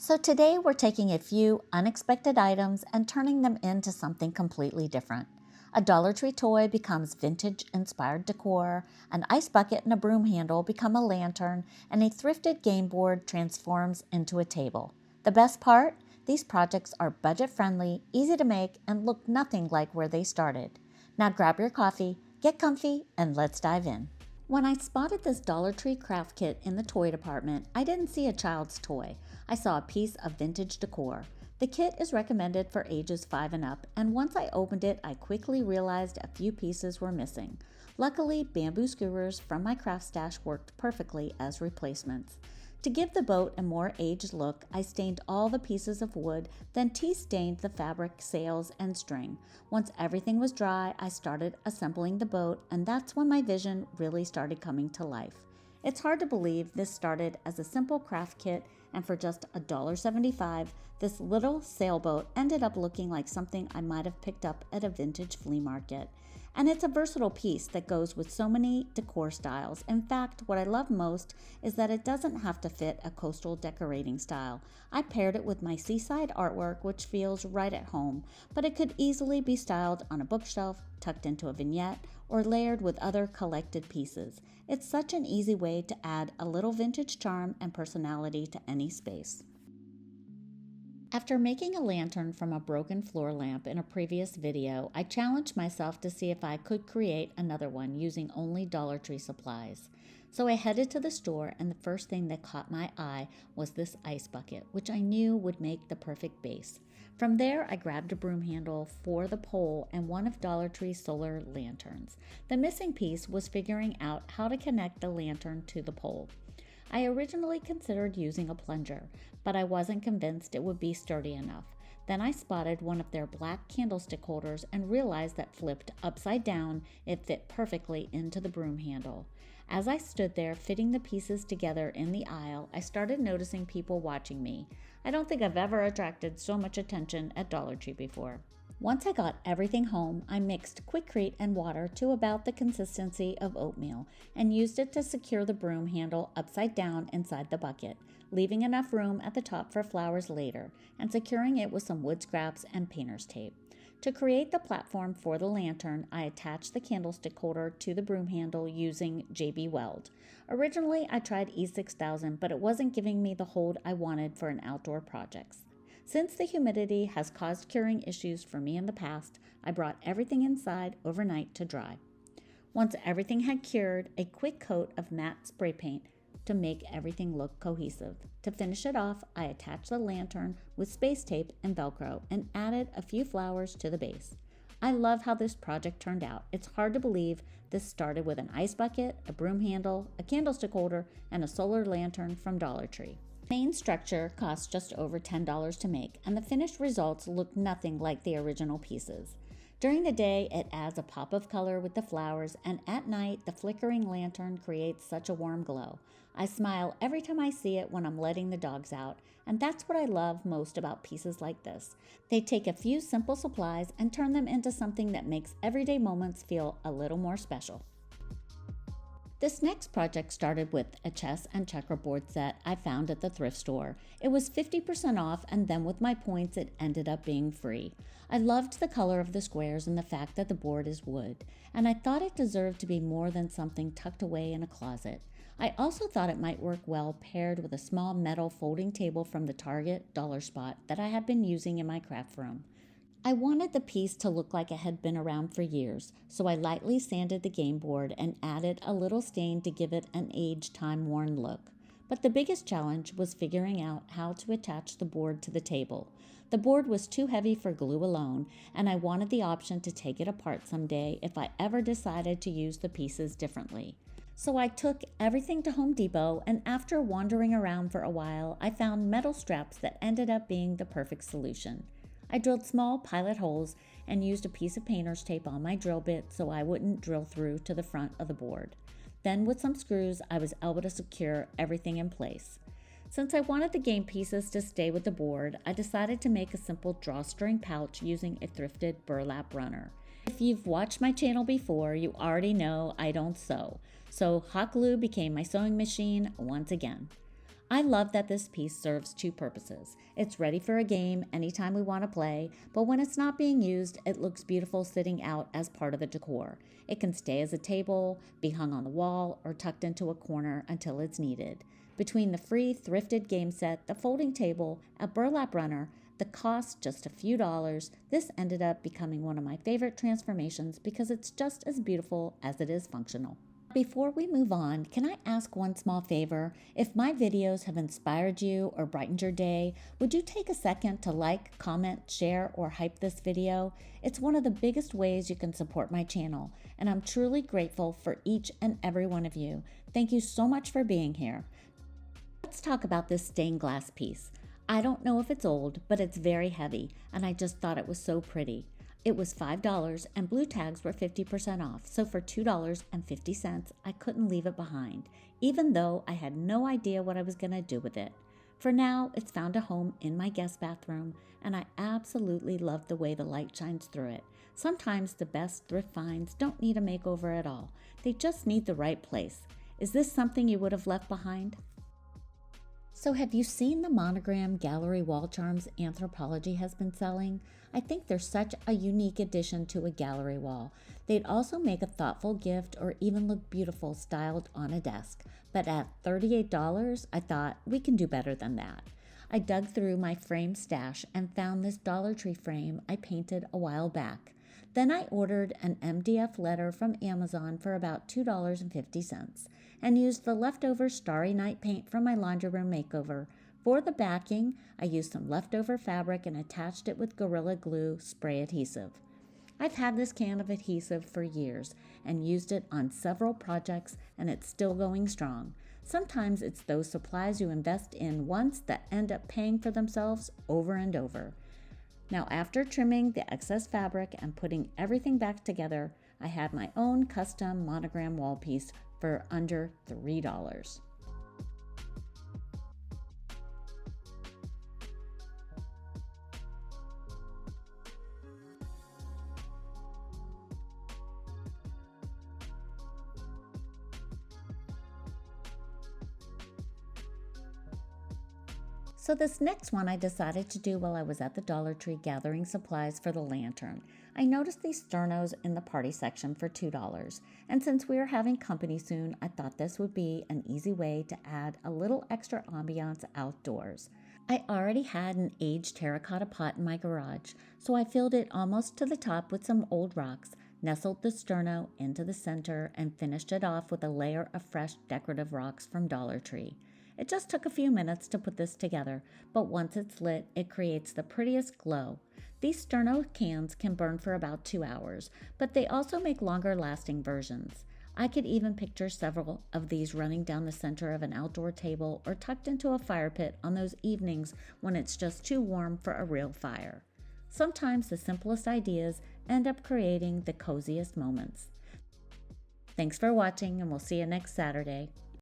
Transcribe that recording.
So today we're taking a few unexpected items and turning them into something completely different. A Dollar Tree toy becomes vintage-inspired decor, an ice bucket and a broom handle become a lantern, and a thrifted game board transforms into a table. The best part? These projects are budget-friendly, easy to make, and look nothing like where they started. Now grab your coffee, get comfy, and let's dive in. When I spotted this Dollar Tree craft kit in the toy department, I didn't see a child's toy. I saw a piece of vintage decor. The kit is recommended for ages 5 and up, and once I opened it, I quickly realized a few pieces were missing. Luckily, bamboo skewers from my craft stash worked perfectly as replacements. To give the boat a more aged look, I stained all the pieces of wood, then tea-stained the fabric, sails, and string. Once everything was dry, I started assembling the boat, and that's when my vision really started coming to life. It's hard to believe this started as a simple craft kit, and for just $1.75, this little sailboat ended up looking like something I might have picked up at a vintage flea market. And it's a versatile piece that goes with so many decor styles. In fact, what I love most is that it doesn't have to fit a coastal decorating style. I paired it with my seaside artwork, which feels right at home, but it could easily be styled on a bookshelf, tucked into a vignette, or layered with other collected pieces. It's such an easy way to add a little vintage charm and personality to any space. After making a lantern from a broken floor lamp in a previous video, I challenged myself to see if I could create another one using only Dollar Tree supplies. So I headed to the store, and the first thing that caught my eye was this ice bucket, which I knew would make the perfect base. From there, I grabbed a broom handle for the pole and one of Dollar Tree's solar lanterns. The missing piece was figuring out how to connect the lantern to the pole. I originally considered using a plunger, but I wasn't convinced it would be sturdy enough. Then I spotted one of their black candlestick holders and realized that flipped upside down, it fit perfectly into the broom handle. As I stood there fitting the pieces together in the aisle, I started noticing people watching me. I don't think I've ever attracted so much attention at Dollar Tree before. Once I got everything home, I mixed Quikrete and water to about the consistency of oatmeal and used it to secure the broom handle upside down inside the bucket, leaving enough room at the top for flowers later, and securing it with some wood scraps and painter's tape. To create the platform for the lantern, I attached the candlestick holder to the broom handle using JB Weld. Originally, I tried E6000, but it wasn't giving me the hold I wanted for an outdoor project. Since the humidity has caused curing issues for me in the past, I brought everything inside overnight to dry. Once everything had cured, a quick coat of matte spray paint to make everything look cohesive. To finish it off, I attached the lantern with space tape and Velcro and added a few flowers to the base. I love how this project turned out. It's hard to believe this started with an ice bucket, a broom handle, a candlestick holder, and a solar lantern from Dollar Tree. The main structure cost just over $10 to make, and the finished results look nothing like the original pieces. During the day, it adds a pop of color with the flowers, and at night, the flickering lantern creates such a warm glow. I smile every time I see it when I'm letting the dogs out, and that's what I love most about pieces like this. They take a few simple supplies and turn them into something that makes everyday moments feel a little more special. This next project started with a chess and checkerboard set I found at the thrift store. It was 50% off, and then with my points it ended up being free. I loved the color of the squares and the fact that the board is wood, and I thought it deserved to be more than something tucked away in a closet. I also thought it might work well paired with a small metal folding table from the Target dollar spot that I had been using in my craft room. I wanted the piece to look like it had been around for years, so I lightly sanded the game board and added a little stain to give it an aged, time-worn look. But the biggest challenge was figuring out how to attach the board to the table. The board was too heavy for glue alone, and I wanted the option to take it apart someday if I ever decided to use the pieces differently. So I took everything to Home Depot, and after wandering around for a while, I found metal straps that ended up being the perfect solution. I drilled small pilot holes and used a piece of painter's tape on my drill bit so I wouldn't drill through to the front of the board. Then with some screws, I was able to secure everything in place. Since I wanted the game pieces to stay with the board, I decided to make a simple drawstring pouch using a thrifted burlap runner. If you've watched my channel before, you already know I don't sew, so hot glue became my sewing machine once again. I love that this piece serves two purposes. It's ready for a game anytime we want to play, but when it's not being used, it looks beautiful sitting out as part of the decor. It can stay as a table, be hung on the wall, or tucked into a corner until it's needed. Between the free thrifted game set, the folding table, a burlap runner, the cost just a few dollars, this ended up becoming one of my favorite transformations because it's just as beautiful as it is functional. Before we move on, can I ask one small favor? If my videos have inspired you or brightened your day, would you take a second to like, comment, share, or hype this video? It's one of the biggest ways you can support my channel, and I'm truly grateful for each and every one of you. Thank you so much for being here. Let's talk about this stained glass piece. I don't know if it's old, but it's very heavy, and I just thought it was so pretty. It was $5 and blue tags were 50% off, so for $2.50, I couldn't leave it behind, even though I had no idea what I was going to do with it. For now, it's found a home in my guest bathroom, and I absolutely love the way the light shines through it. Sometimes the best thrift finds don't need a makeover at all. They just need the right place. Is this something you would have left behind? So have you seen the Monogram gallery wall charms Anthropologie has been selling? I think they're such a unique addition to a gallery wall. They'd also make a thoughtful gift or even look beautiful styled on a desk. But at $38, I thought we can do better than that. I dug through my frame stash and found this Dollar Tree frame I painted a while back. Then I ordered an MDF letter from Amazon for about $2.50 and used the leftover Starry Night paint from my laundry room makeover. For the backing, I used some leftover fabric and attached it with Gorilla Glue spray adhesive. I've had this can of adhesive for years and used it on several projects, and it's still going strong. Sometimes it's those supplies you invest in once that end up paying for themselves over and over. Now, after trimming the excess fabric and putting everything back together, I had my own custom Monogram wall piece for under $3. So this next one I decided to do while I was at the Dollar Tree gathering supplies for the lantern. I noticed these Sternos in the party section for $2, and since we are having company soon, I thought this would be an easy way to add a little extra ambiance outdoors. I already had an aged terracotta pot in my garage, so I filled it almost to the top with some old rocks, nestled the Sterno into the center, and finished it off with a layer of fresh decorative rocks from Dollar Tree. It just took a few minutes to put this together, but once it's lit, it creates the prettiest glow. These Sterno cans can burn for about 2 hours, but they also make longer lasting versions. I could even picture several of these running down the center of an outdoor table or tucked into a fire pit on those evenings when it's just too warm for a real fire. Sometimes the simplest ideas end up creating the coziest moments. Thanks for watching, and we'll see you next Saturday.